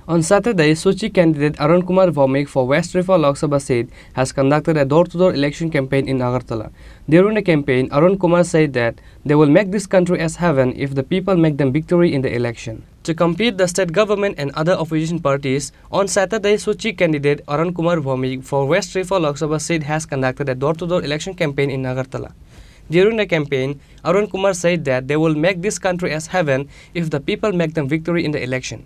On Saturday, Sochi candidate Arun Kumar Vaumik for West River Lok Sabha seat has conducted a door-to-door election campaign in Agartala. During the campaign, Arun Kumar said that they will make this country as heaven if the people make them victory in the election. To compete the state government and other opposition parties, on Saturday, Sochi candidate Arun Kumar Vaumik for West River Lok Sabha seat has conducted a door-to-door election campaign in Agartala. During the campaign, Arun Kumar said that they will make this country as heaven if the people make them victory in the election.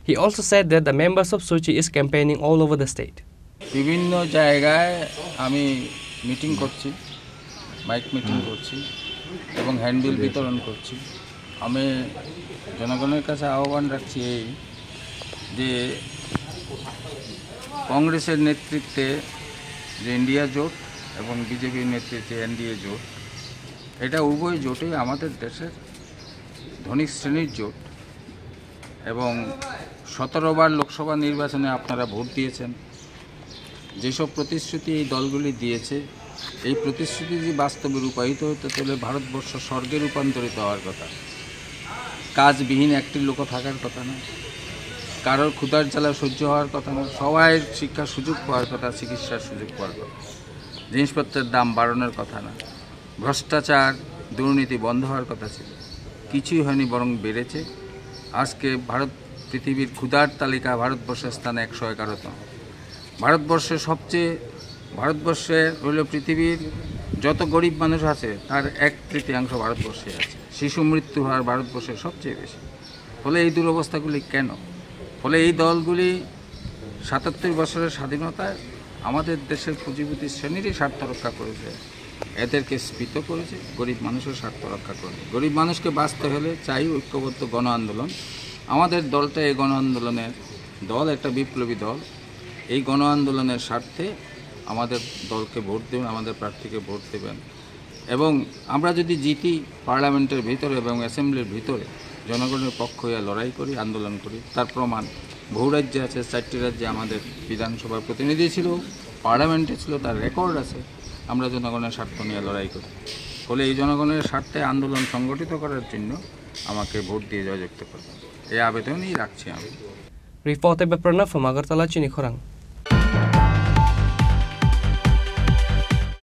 He also said that the members of Sochi is campaigning all over the state. বিভিন্ন জায়গায় আমি meeting করছি, mic meeting করছি এবং handbill বিতরণ করছি। আমি জনগণের কাছে আহ্বান রাখছি এই যে কংগ্রেসের নেতৃত্বে যে ইন্ডিয়া জোট এবং বিজেপির নেতৃত্বে এনডিএ জোট, এটা উভয় জোটই আমাদের দেশের ধনী শ্রেণীর জোট এবং 17 বার লোকসভা নির্বাচনে আপনারা ভোট দিয়েছেন। যেসব প্রতিশ্রুতি এই দলগুলি দিয়েছে, এই প্রতিশ্রুতি যদি বাস্তবে রূপায়িত হতে তাহলে ভারতবর্ষ স্বর্গে রূপান্তরিত হওয়ার কথা। কাজবিহীন একটি লোক থাকার কথা না, কারোর ক্ষুধার জ্বালা সহ্য হওয়ার কথা না, সবাই শিক্ষার সুযোগ পাওয়ার কথা, চিকিৎসার সুযোগ পাওয়ার কথা, জিনিসপত্রের দাম বাড়ানোর কথা না, ভ্রষ্টাচার দুর্নীতি বন্ধ হওয়ার কথা ছিল। কিছুই হয়নি, বরং বেড়েছে। আজকে পৃথিবীর ক্ষুধার তালিকা ভারতবর্ষের স্থানে 111তম। ভারতবর্ষে হল পৃথিবীর যত গরিব মানুষ আছে তার 1/3 ভারতবর্ষে আছে। শিশু মৃত্যু হার ভারতবর্ষের সবচেয়ে বেশি। ফলে এই দুরবস্থাগুলি কেন? ফলে এই দলগুলি 77 বছরের স্বাধীনতায় আমাদের দেশের পুঁজিপতি শ্রেণীরই স্বার্থ রক্ষা করেছে, এদেরকে স্ফীত করেছে, গরিব মানুষের স্বার্থ রক্ষা করেছে। গরিব মানুষকে বাঁচতে হলে চাই ঐক্যবদ্ধ গণ আন্দোলন। আমাদের দলটা এই গণ আন্দোলনের দল, একটা বিপ্লবী দল। এই গণ আন্দোলনের স্বার্থে আমাদের দলকে ভোট দেবেন, আমাদের প্রার্থীকে ভোট দেবেন এবং আমরা যদি জিতি পার্লামেন্টের ভিতরে এবং অ্যাসেম্বলির ভিতরে জনগণের পক্ষ হয়ে লড়াই করি, আন্দোলন করি, তার প্রমাণ বহু রাজ্যে আছে। 4টি রাজ্যে আমাদের বিধানসভার প্রতিনিধি ছিল, পার্লামেন্টে ছিল, তার রেকর্ড আছে। আমরা জনগণের স্বার্থ নিয়ে লড়াই করি। ফলে এই জনগণের স্বার্থে আন্দোলন সংগঠিত করার জন্য আমাকে ভোট দিয়ে জয়যুক্ত করবেন, এই আবেদনই রাখছি আমি। Reported by Pranav from Agartala, Chini Khorang.